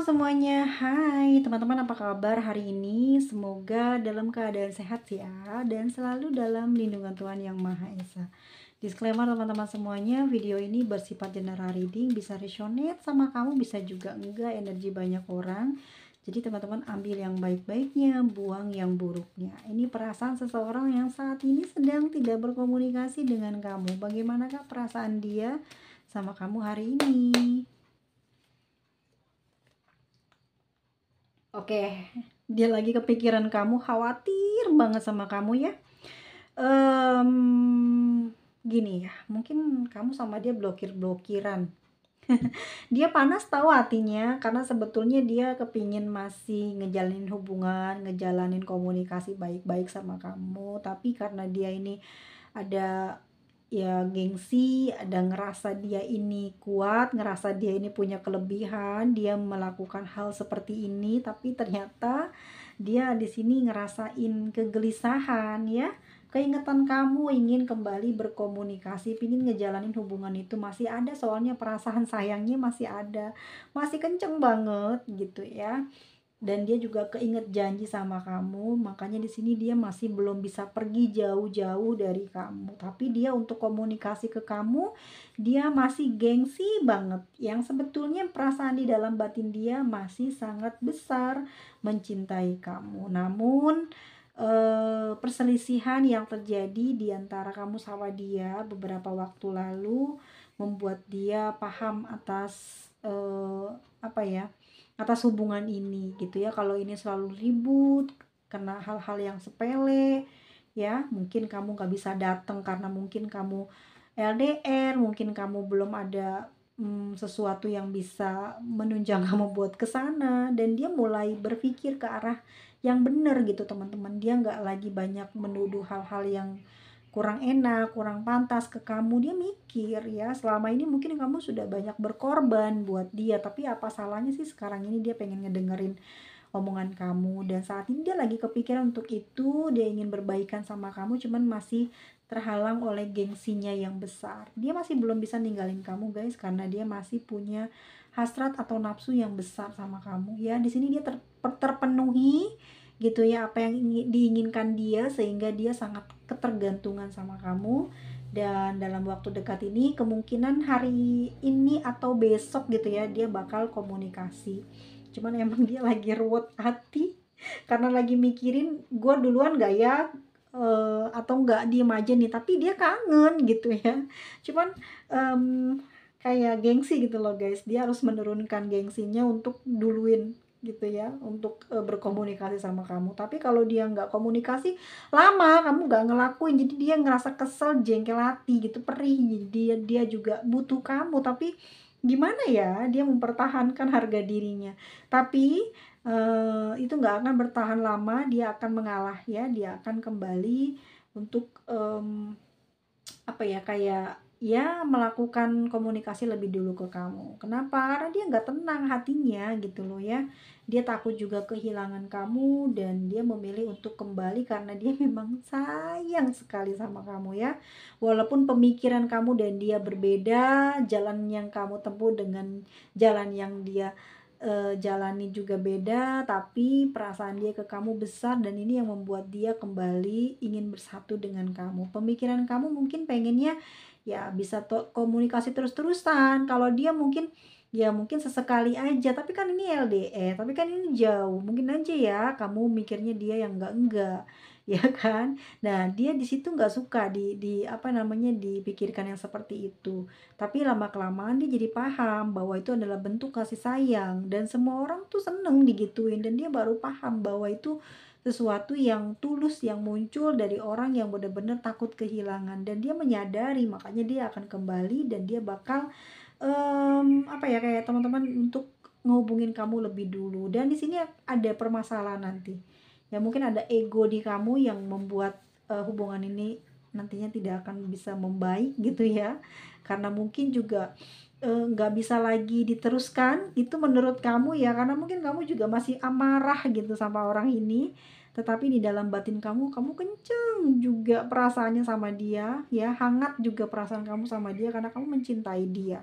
semuanya, hai teman-teman, apa kabar hari ini? Semoga dalam keadaan sehat ya, dan selalu dalam lindungan Tuhan Yang Maha Esa. Disclaimer teman-teman semuanya, video ini bersifat general reading, bisa resonate sama kamu, bisa juga enggak, energi banyak orang. Jadi teman-teman ambil yang baik-baiknya, buang yang buruknya. Ini perasaan seseorang yang saat ini sedang tidak berkomunikasi dengan kamu. Bagaimanakah perasaan dia sama kamu hari ini? Oke, dia lagi kepikiran kamu, khawatir banget sama kamu ya. Gini ya, mungkin kamu sama dia blokir-blokiran. Dia panas tahu hatinya karena sebetulnya dia kepingin masih ngejalanin hubungan, ngejalanin komunikasi baik-baik sama kamu. Tapi karena dia ini ada ya gengsi, ada ngerasa dia ini kuat, ngerasa dia ini punya kelebihan, dia melakukan hal seperti ini, tapi ternyata dia di sini ngerasain kegelisahan ya. Keingetan kamu, ingin kembali berkomunikasi, pingin ngejalanin hubungan itu, masih ada, soalnya perasaan sayangnya masih ada, masih kenceng banget gitu ya. Dan dia juga keinget janji sama kamu, makanya di sini dia masih belum bisa pergi jauh-jauh dari kamu. Tapi dia untuk komunikasi ke kamu, dia masih gengsi banget. Yang sebetulnya perasaan di dalam batin dia masih sangat besar mencintai kamu. Namun perselisihan yang terjadi di antara kamu sama dia beberapa waktu lalu membuat dia paham atas atas hubungan ini gitu ya. Kalau ini selalu ribut karena hal-hal yang sepele ya, mungkin kamu gak bisa datang karena mungkin kamu LDR, mungkin kamu belum ada sesuatu yang bisa menunjang kamu buat ke sana, dan dia mulai berpikir ke arah yang benar gitu teman-teman. Dia nggak lagi banyak menuduh hal-hal yang kurang enak, kurang pantas ke kamu. Dia mikir ya, selama ini mungkin kamu sudah banyak berkorban buat dia, tapi apa salahnya sih sekarang ini dia pengen ngedengerin omongan kamu. Dan saat ini dia lagi kepikiran untuk itu, dia ingin berbaikan sama kamu, cuman masih terhalang oleh gengsinya yang besar. Dia masih belum bisa ninggalin kamu guys, karena dia masih punya hasrat atau nafsu yang besar sama kamu ya. Di sini dia terpenuhi gitu ya, apa yang diinginkan dia, sehingga dia sangat ketergantungan sama kamu. Dan dalam waktu dekat ini, kemungkinan hari ini atau besok gitu ya, dia bakal komunikasi. Cuman emang dia lagi ruwet hati karena lagi mikirin gue duluan gak ya, atau enggak diem aja nih, tapi dia kangen gitu ya. Cuman kayak gengsi gitu loh guys, dia harus menurunkan gengsinya untuk duluin gitu ya, untuk berkomunikasi sama kamu. Tapi kalau dia nggak komunikasi lama, kamu nggak ngelakuin, jadi dia ngerasa kesel, jengkel hati gitu, perih. Jadi dia juga butuh kamu, tapi gimana ya, dia mempertahankan harga dirinya. Tapi itu nggak akan bertahan lama, dia akan mengalah ya, dia akan kembali untuk kayak ya melakukan komunikasi lebih dulu ke kamu. Kenapa? Karena dia nggak tenang hatinya gitu loh ya. Dia takut juga kehilangan kamu, dan dia memilih untuk kembali karena dia memang sayang sekali sama kamu ya. Walaupun pemikiran kamu dan dia berbeda, jalan yang kamu tempuh dengan jalan yang dia jalani juga beda, tapi perasaan dia ke kamu besar, dan ini yang membuat dia kembali ingin bersatu dengan kamu. Pemikiran kamu mungkin pengennya ya bisa komunikasi terus-terusan. Kalau dia mungkin ya mungkin sesekali aja, tapi kan ini LDR, tapi kan ini jauh. Mungkin aja ya kamu mikirnya dia yang enggak ya kan. Nah, dia di situ nggak suka dipikirkan yang seperti itu. Tapi lama-kelamaan dia jadi paham bahwa itu adalah bentuk kasih sayang, dan semua orang tuh seneng digituin, dan dia baru paham bahwa itu sesuatu yang tulus, yang muncul dari orang yang benar-benar takut kehilangan, dan dia menyadari, makanya dia akan kembali, dan dia bakal kayak teman-teman untuk ngehubungin kamu lebih dulu. Dan di sini ada permasalahan nanti. Ya mungkin ada ego di kamu yang membuat hubungan ini nantinya tidak akan bisa membaik gitu ya. Karena mungkin juga nggak bisa lagi diteruskan itu menurut kamu ya, karena mungkin kamu juga masih amarah gitu sama orang ini, tetapi di dalam batin kamu kenceng juga perasaannya sama dia ya, hangat juga perasaan kamu sama dia karena kamu mencintai dia.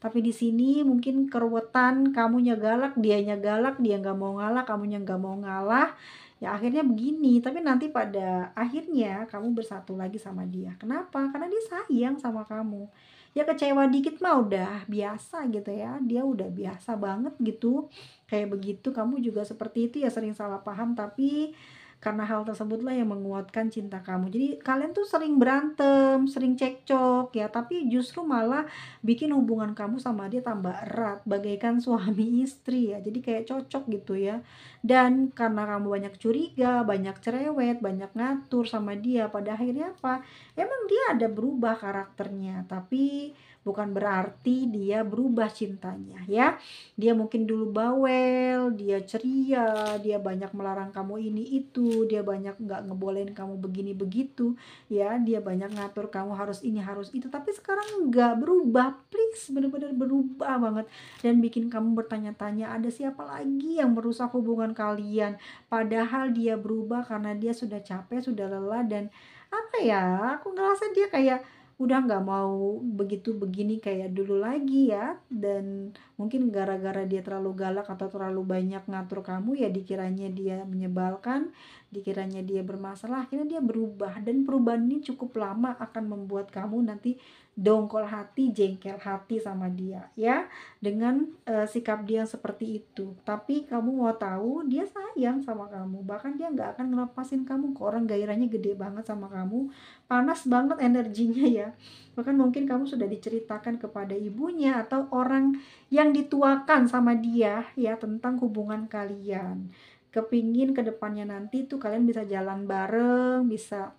Tapi di sini mungkin keruwetan, kamunya galak, dia nggak mau ngalah, kamunya nggak mau ngalah, ya akhirnya begini. Tapi nanti pada akhirnya kamu bersatu lagi sama dia. Kenapa? Karena dia sayang sama kamu. Ya kecewa dikit mah udah biasa gitu ya, dia udah biasa banget gitu kayak begitu. Kamu juga seperti itu ya, sering salah paham, tapi karena hal tersebutlah yang menguatkan cinta kamu. Jadi kalian tuh sering berantem, sering cekcok ya, tapi justru malah bikin hubungan kamu sama dia tambah erat bagaikan suami istri ya. Jadi kayak cocok gitu ya. Dan karena kamu banyak curiga, banyak cerewet, banyak ngatur sama dia, pada akhirnya apa? Emang dia ada berubah karakternya, tapi bukan berarti dia berubah cintanya ya. Dia mungkin dulu bawel, dia ceria, dia banyak melarang kamu ini itu, dia banyak nggak ngebolehin kamu begini begitu ya, dia banyak ngatur kamu harus ini harus itu, tapi sekarang nggak berubah, please, bener-bener berubah banget dan bikin kamu bertanya-tanya ada siapa lagi yang merusak hubungan kalian, padahal dia berubah karena dia sudah capek, sudah lelah, dan apa ya, aku ngerasa dia kayak udah nggak mau begitu begini kayak dulu lagi ya. Dan mungkin gara-gara dia terlalu galak atau terlalu banyak ngatur kamu ya, dikiranya dia menyebalkan, dikiranya dia bermasalah, akhirnya dia berubah. Dan perubahan ini cukup lama akan membuat kamu nanti dongkol hati, jengkel hati sama dia ya, dengan sikap dia yang seperti itu. Tapi kamu mau tahu, dia sayang sama kamu, bahkan dia nggak akan ngelepasin kamu ke orang, gairahnya gede banget sama kamu, panas banget energinya ya. Bahkan mungkin kamu sudah diceritakan kepada ibunya atau orang yang dituakan sama dia ya tentang hubungan kalian. Kepingin kedepannya nanti tuh kalian bisa jalan bareng, bisa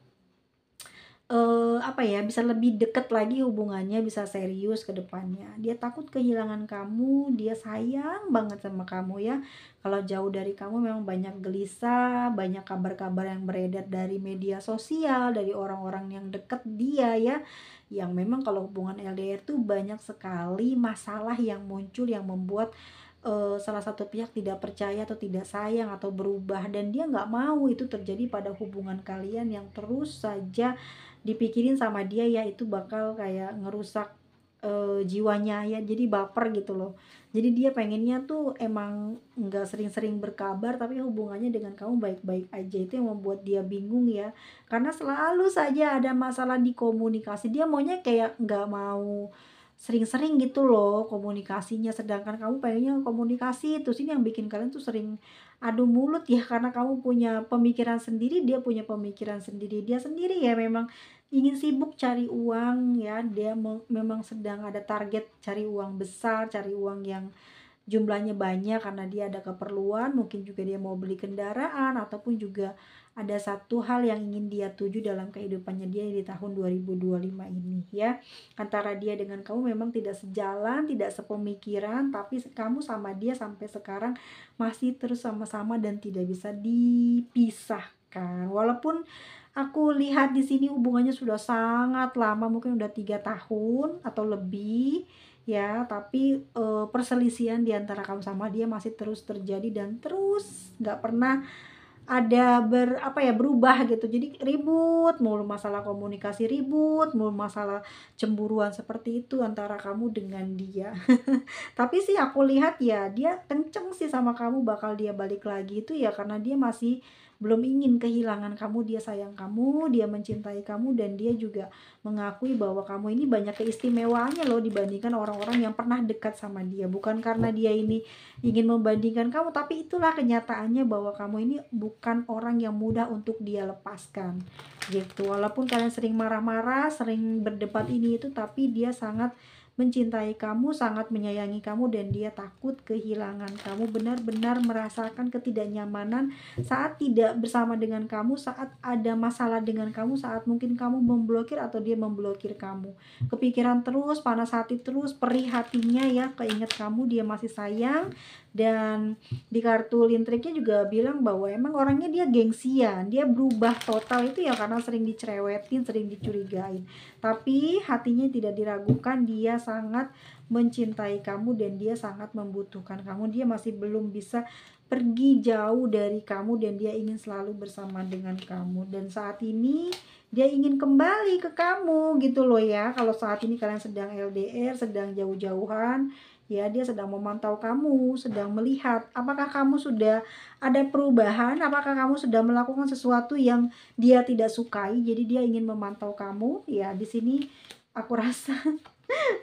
apa ya, bisa lebih deket lagi hubungannya, bisa serius ke depannya. Dia takut kehilangan kamu, dia sayang banget sama kamu ya. Kalau jauh dari kamu memang banyak gelisah, banyak kabar-kabar yang beredar dari media sosial, dari orang-orang yang deket dia ya. Yang memang kalau hubungan LDR tuh banyak sekali masalah yang muncul yang membuat salah satu pihak tidak percaya atau tidak sayang atau berubah, dan dia nggak mau itu terjadi pada hubungan kalian yang terus saja dipikirin sama dia ya, itu bakal kayak ngerusak jiwanya ya, jadi baper gitu loh. Jadi dia pengennya tuh emang nggak sering-sering berkabar, tapi hubungannya dengan kamu baik-baik aja, itu yang membuat dia bingung ya, karena selalu saja ada masalah di komunikasi. Dia maunya kayak nggak mau sering-sering gitu loh komunikasinya, sedangkan kamu pengennya komunikasi. Terus ini yang bikin kalian tuh sering adu mulut ya, karena kamu punya pemikiran sendiri, dia punya pemikiran sendiri. Dia sendiri ya memang ingin sibuk cari uang ya, dia memang sedang ada target cari uang besar, cari uang yang jumlahnya banyak karena dia ada keperluan, mungkin juga dia mau beli kendaraan, ataupun juga ada satu hal yang ingin dia tuju dalam kehidupannya dia di tahun 2025 ini ya. Antara dia dengan kamu memang tidak sejalan, tidak sepemikiran, tapi kamu sama dia sampai sekarang masih terus sama-sama dan tidak bisa dipisahkan. Walaupun aku lihat di sini hubungannya sudah sangat lama, mungkin udah 3 tahun atau lebih ya, tapi perselisihan di antara kamu sama dia masih terus terjadi dan terus nggak pernah ada apa ya, berubah gitu. Jadi ribut mulu, masalah komunikasi ribut mulu, masalah cemburuan seperti itu antara kamu dengan dia. Tapi sih aku lihat ya dia kenceng sih sama kamu, bakal dia balik lagi itu ya karena dia masih belum ingin kehilangan kamu, dia sayang kamu, dia mencintai kamu, dan dia juga mengakui bahwa kamu ini banyak keistimewaannya loh dibandingkan orang-orang yang pernah dekat sama dia. Bukan karena dia ini ingin membandingkan kamu, tapi itulah kenyataannya bahwa kamu ini bukan orang yang mudah untuk dia lepaskan gitu. Walaupun kalian sering marah-marah, sering berdebat ini itu, tapi dia sangat mencintai kamu, sangat menyayangi kamu, dan dia takut kehilangan kamu, benar-benar merasakan ketidaknyamanan saat tidak bersama dengan kamu, saat ada masalah dengan kamu, saat mungkin kamu memblokir atau dia memblokir kamu. Kepikiran terus, panas hati terus, perih hatinya ya, keinget kamu, dia masih sayang. Dan di kartu lintriknya juga bilang bahwa emang orangnya dia gengsian, dia berubah total itu ya karena sering dicerewetin, sering dicurigain. Tapi hatinya tidak diragukan, dia sangat mencintai kamu dan dia sangat membutuhkan kamu. Dia masih belum bisa pergi jauh dari kamu dan dia ingin selalu bersama dengan kamu. Dan saat ini Dia ingin kembali ke kamu gitu loh ya. Kalau saat ini kalian sedang LDR, sedang jauh-jauhan, ya dia sedang memantau kamu, sedang melihat apakah kamu sudah ada perubahan, apakah kamu sudah melakukan sesuatu yang dia tidak sukai. Jadi dia ingin memantau kamu. Ya, di sini aku rasa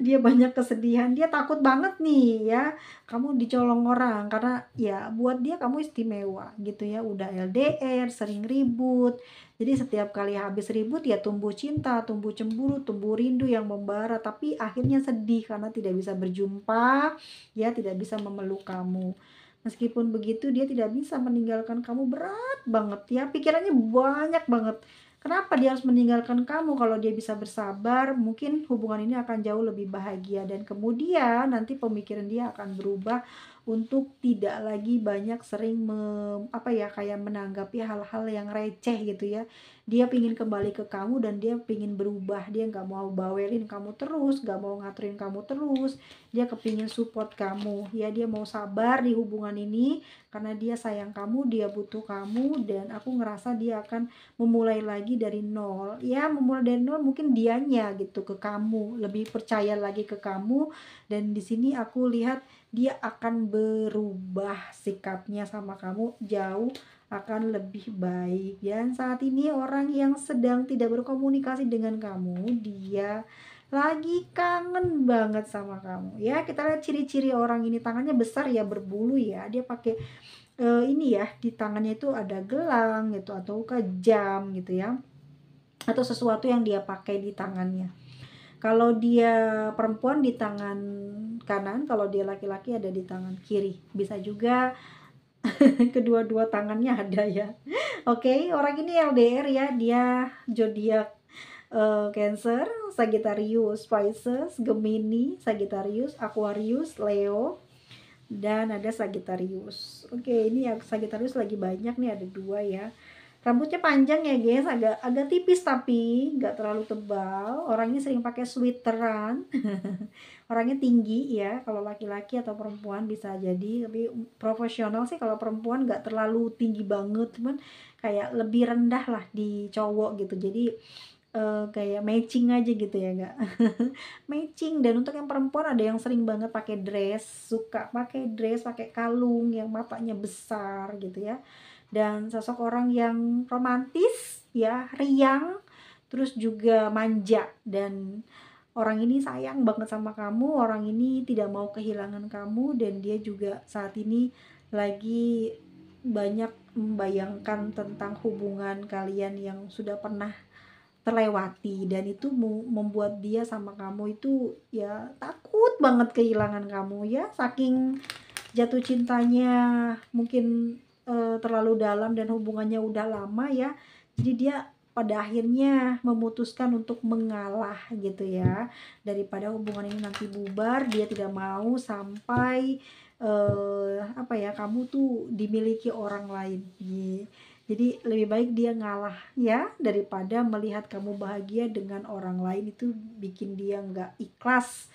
dia banyak kesedihan, dia takut banget nih ya kamu dicolong orang, karena ya buat dia kamu istimewa gitu ya, udah LDR sering ribut, jadi setiap kali habis ribut ya tumbuh cinta, tumbuh cemburu, tumbuh rindu yang membara, tapi akhirnya sedih karena tidak bisa berjumpa ya, tidak bisa memeluk kamu. Meskipun begitu dia tidak bisa meninggalkan kamu, berat banget ya, pikirannya banyak banget. Kenapa dia harus meninggalkan kamu? Kalau dia bisa bersabar, mungkin hubungan ini akan jauh lebih bahagia, dan kemudian nanti pemikiran dia akan berubah untuk tidak lagi banyak sering kayak menanggapi hal-hal yang receh gitu ya. Dia pingin kembali ke kamu dan dia pingin berubah. Dia nggak mau bawelin kamu terus, nggak mau ngaturin kamu terus. Dia kepingin support kamu. Ya, dia mau sabar di hubungan ini karena dia sayang kamu, dia butuh kamu, dan aku ngerasa dia akan memulai lagi dari nol. Ya, memulai dari nol mungkin dianya gitu ke kamu, lebih percaya lagi ke kamu, dan di sini aku lihat dia akan berubah sikapnya sama kamu jauh akan lebih baik. Dan saat ini orang yang sedang tidak berkomunikasi dengan kamu, dia lagi kangen banget sama kamu ya. Kita lihat ciri-ciri orang ini, tangannya besar ya, berbulu ya, dia pakai ini ya, di tangannya itu ada gelang gitu atau ke jam gitu ya, atau sesuatu yang dia pakai di tangannya. Kalau dia perempuan di tangan kanan, kalau dia laki-laki ada di tangan kiri. Bisa juga kedua-dua tangannya ada ya. Oke, orang ini LDR ya, dia zodiak Cancer, Sagittarius, Pisces, Gemini, Sagittarius, Aquarius, Leo, dan ada Sagittarius. Oke, ini ya Sagittarius lagi banyak nih, ada 2 ya. Rambutnya panjang ya guys, agak tipis tapi nggak terlalu tebal. Orangnya sering pakai sweateran. Orangnya tinggi ya, kalau laki-laki atau perempuan bisa jadi, tapi profesional sih kalau perempuan, nggak terlalu tinggi banget, cuman kayak lebih rendah lah di cowok gitu. Jadi kayak matching aja gitu ya, nggak matching. Dan untuk yang perempuan ada yang sering banget pakai dress, suka pakai dress, pakai kalung yang matanya besar gitu ya, dan sosok orang yang romantis ya, riang, terus juga manja, dan orang ini sayang banget sama kamu, orang ini tidak mau kehilangan kamu, dan dia juga saat ini lagi banyak membayangkan tentang hubungan kalian yang sudah pernah terlewati, dan itu membuat dia sama kamu itu ya takut banget kehilangan kamu ya, saking jatuh cintanya mungkin terlalu dalam dan hubungannya udah lama ya, jadi dia pada akhirnya memutuskan untuk mengalah gitu ya, daripada hubungan ini nanti bubar. Dia tidak mau sampai kamu tuh dimiliki orang lain. Jadi lebih baik dia ngalah ya, daripada melihat kamu bahagia dengan orang lain. Itu bikin dia nggak ikhlas,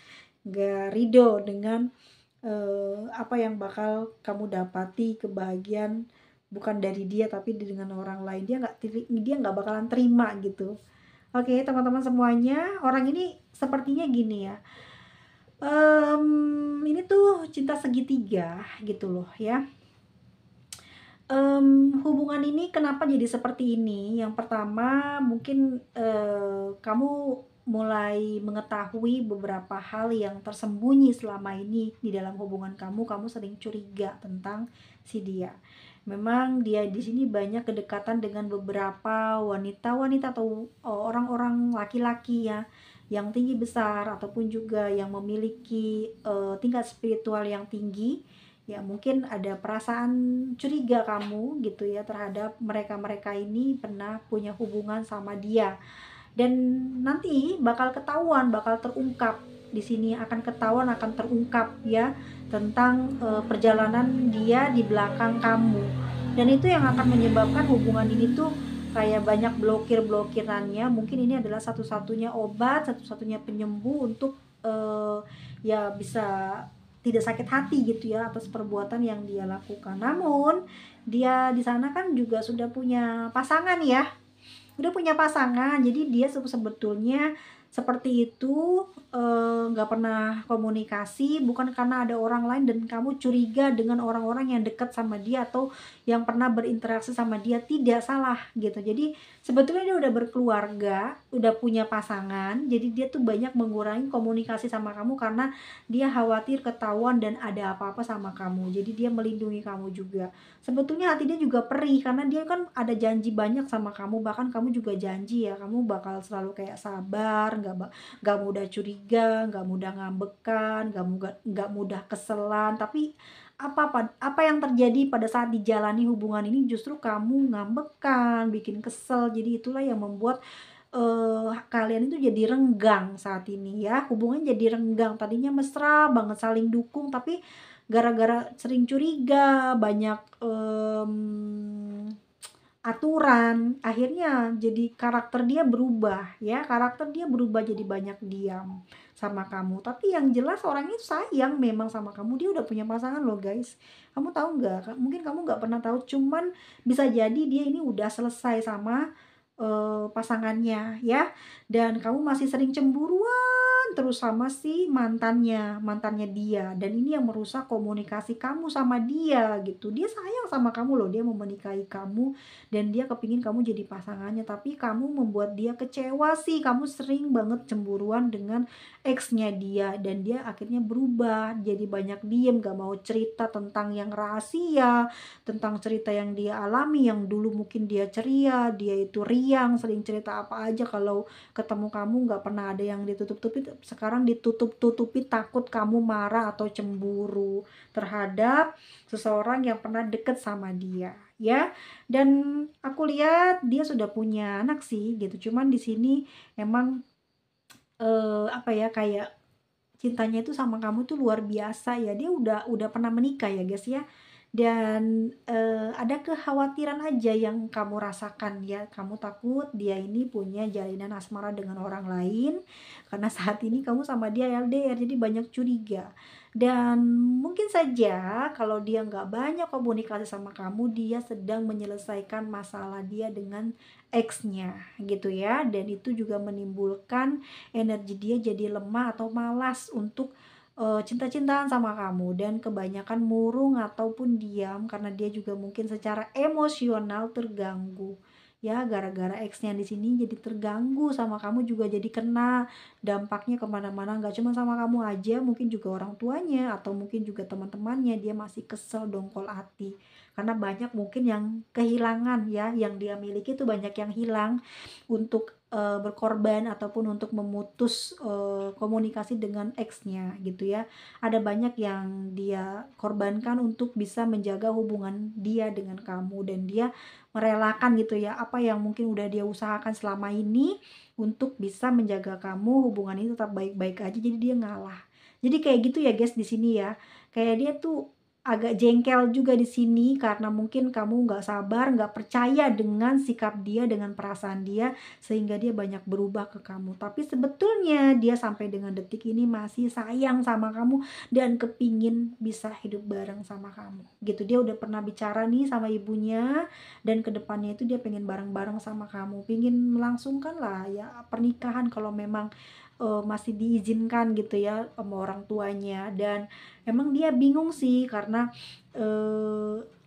nggak ridho dengan apa yang bakal kamu dapati, kebahagiaan bukan dari dia tapi dengan orang lain. Dia nggak bakalan terima gitu. Oke teman-teman semuanya, orang ini sepertinya gini ya, ini tuh cinta segitiga gitu loh ya. Hubungan ini kenapa jadi seperti ini? Yang pertama mungkin kamu mulai mengetahui beberapa hal yang tersembunyi selama ini di dalam hubungan kamu. Kamu sering curiga tentang si dia. Memang dia di sini banyak kedekatan dengan beberapa wanita-wanita atau orang-orang laki-laki ya, yang tinggi besar ataupun juga yang memiliki tingkat spiritual yang tinggi. Ya mungkin ada perasaan curiga kamu gitu ya terhadap mereka-mereka ini pernah punya hubungan sama dia, dan nanti bakal ketahuan, bakal terungkap di sini, akan ketahuan, akan terungkap ya tentang perjalanan dia di belakang kamu, dan itu yang akan menyebabkan hubungan ini tuh kayak banyak blokir-blokirannya. Mungkin ini adalah satu-satunya obat, satu-satunya penyembuh untuk ya bisa tidak sakit hati gitu ya atas perbuatan yang dia lakukan. Namun dia di sana kan juga sudah punya pasangan ya. udah punya pasangan. Jadi dia sebetulnya seperti itu, nggak pernah komunikasi, bukan karena ada orang lain dan kamu curiga dengan orang-orang yang dekat sama dia atau yang pernah berinteraksi sama dia, tidak, salah gitu. Jadi sebetulnya dia udah berkeluarga, udah punya pasangan, jadi dia tuh banyak mengurangi komunikasi sama kamu karena dia khawatir ketahuan dan ada apa-apa sama kamu. Jadi dia melindungi kamu juga. Sebetulnya hati dia juga perih karena dia kan ada janji banyak sama kamu, bahkan kamu juga janji ya kamu bakal selalu kayak sabar, nggak mudah curiga, nggak mudah ngambekan, nggak mudah keselan. Tapi apa yang terjadi pada saat dijalani hubungan ini justru kamu ngambekan, bikin kesel. Jadi itulah yang membuat kalian itu jadi renggang saat ini ya. Hubungan jadi renggang. Tadinya mesra banget saling dukung, tapi gara-gara sering curiga, banyak aturan, akhirnya jadi karakter dia berubah ya, karakter dia berubah jadi banyak diam sama kamu. Tapi yang jelas orang itu sayang memang sama kamu, dia udah punya pasangan loh guys. Kamu tahu nggak? Mungkin kamu nggak pernah tahu, cuman bisa jadi dia ini udah selesai sama pasangannya ya, dan kamu masih sering cemburuan terus sama si mantannya dia, dan ini yang merusak komunikasi kamu sama dia gitu. Dia sayang sama kamu loh, dia mau menikahi kamu dan dia kepingin kamu jadi pasangannya, tapi kamu membuat dia kecewa sih. Kamu sering banget cemburuan dengan ex-nya dia dan dia akhirnya berubah jadi banyak diem, gak mau cerita tentang yang rahasia, tentang cerita yang dia alami. Yang dulu mungkin dia ceria, dia itu riang, sering cerita apa aja, kalau ketemu kamu nggak pernah ada yang ditutup-tutupi. Sekarang ditutup-tutupi takut kamu marah atau cemburu terhadap seseorang yang pernah deket sama dia ya. Dan aku lihat dia sudah punya anak sih gitu, cuman di sini emang apa ya, kayak cintanya itu sama kamu tuh luar biasa ya. Dia udah pernah menikah ya guys ya, dan ada kekhawatiran aja yang kamu rasakan ya. Kamu takut dia ini punya jalinan asmara dengan orang lain karena saat ini kamu sama dia LDR, jadi banyak curiga. Dan mungkin saja kalau dia nggak banyak komunikasi sama kamu, dia sedang menyelesaikan masalah dia dengan ex-nya gitu ya, dan itu juga menimbulkan energi dia jadi lemah atau malas untuk cinta-cintaan sama kamu, dan kebanyakan murung ataupun diam karena dia juga mungkin secara emosional terganggu ya, gara-gara ex-nya di sini jadi terganggu sama kamu, juga jadi kena dampaknya kemana-mana. Nggak cuma sama kamu aja, mungkin juga orang tuanya atau mungkin juga teman-temannya, dia masih kesel dongkol hati karena banyak mungkin yang kehilangan ya, yang dia miliki itu banyak yang hilang untuk berkorban ataupun untuk memutus komunikasi dengan ex-nya gitu ya. Ada banyak yang dia korbankan untuk bisa menjaga hubungan dia dengan kamu, dan dia merelakan gitu ya apa yang mungkin udah dia usahakan selama ini untuk bisa menjaga kamu, hubungan ini tetap baik-baik aja, jadi dia ngalah. Jadi kayak gitu ya guys di sini ya. Kayak dia tuh agak jengkel juga di sini karena mungkin kamu nggak sabar, nggak percaya dengan sikap dia, dengan perasaan dia, sehingga dia banyak berubah ke kamu. Tapi sebetulnya dia sampai dengan detik ini masih sayang sama kamu dan kepingin bisa hidup bareng sama kamu gitu. Dia udah pernah bicara nih sama ibunya, dan kedepannya itu dia pengen bareng-bareng sama kamu, pengen melangsungkan lah ya pernikahan kalau memang masih diizinkan gitu ya sama orang tuanya. Dan emang dia bingung sih karena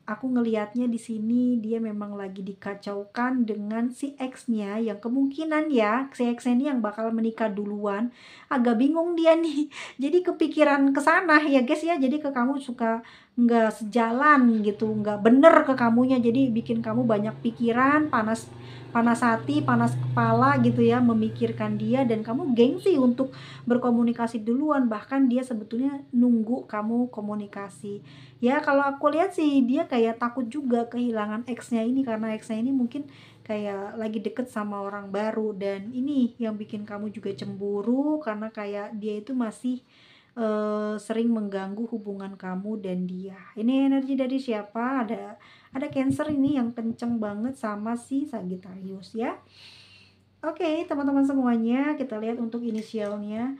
aku ngelihatnya di sini dia memang lagi dikacaukan dengan si ex-nya, yang kemungkinan ya si ex ini yang bakal menikah duluan. Agak bingung dia nih. Jadi kepikiran ke sana ya guys ya. Jadi ke kamu suka nggak sejalan gitu, nggak bener ke kamunya. Jadi bikin kamu banyak pikiran, panas panas hati, panas kepala gitu ya, memikirkan dia, dan kamu gengsi untuk berkomunikasi duluan, bahkan dia sebetulnya nunggu kamu komunikasi. Ya kalau aku lihat sih dia kayak takut juga kehilangan ex-nya ini, karena ex-nya ini mungkin kayak lagi deket sama orang baru, dan ini yang bikin kamu juga cemburu karena kayak dia itu masih sering mengganggu hubungan kamu dan dia. Ini energi dari siapa? Ada Cancer ini yang kenceng banget sama si Sagittarius ya. Oke, teman-teman semuanya, kita lihat untuk inisialnya.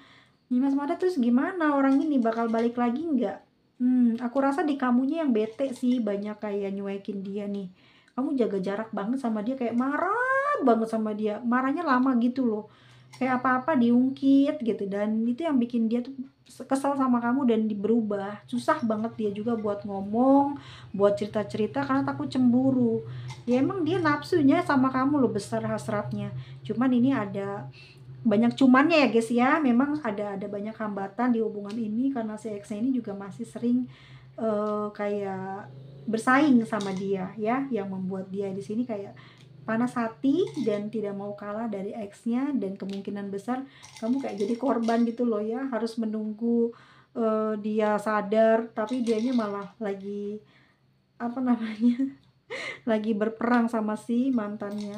Mas Mada, terus gimana orang ini bakal balik lagi nggak? Aku rasa di kamunya yang bete sih, banyak kayak nyuekin dia nih. Kamu jaga jarak banget sama dia, kayak marah marah banget sama dia, marahnya lama gitu loh. Kayak apa-apa diungkit gitu, dan itu yang bikin dia tuh kesel sama kamu dan berubah. Susah banget dia juga buat ngomong, buat cerita-cerita karena takut cemburu. Ya emang dia nafsunya sama kamu loh, besar hasratnya. Cuman ini ada banyak cumannya ya guys ya. Memang ada banyak hambatan di hubungan ini karena si ex ini juga masih sering kayak bersaing sama dia ya, yang membuat dia di sini kayak panas hati dan tidak mau kalah dari ex-nya, dan kemungkinan besar kamu kayak jadi korban gitu loh ya, harus menunggu dia sadar tapi dianya malah lagi apa namanya lagi berperang sama si mantannya.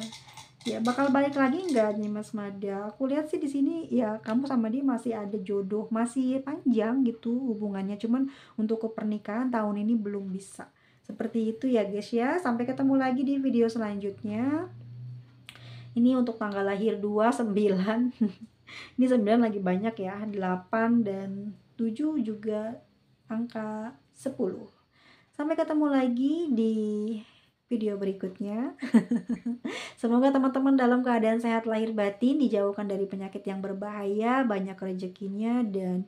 Ya bakal balik lagi nggak nih Mas Mada? Aku lihat sih di sini ya kamu sama dia masih ada jodoh, masih panjang gitu hubungannya. Cuman untuk ke pernikahan tahun ini belum bisa. Seperti itu ya guys ya. Sampai ketemu lagi di video selanjutnya. Ini untuk tanggal lahir 29. Ini 9 lagi banyak ya. 8 dan 7 juga angka 10. Sampai ketemu lagi di video berikutnya. Semoga teman-teman dalam keadaan sehat lahir batin, dijauhkan dari penyakit yang berbahaya, banyak rezekinya, dan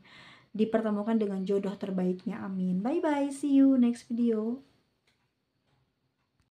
dipertemukan dengan jodoh terbaiknya. Amin. Bye bye. See you next video.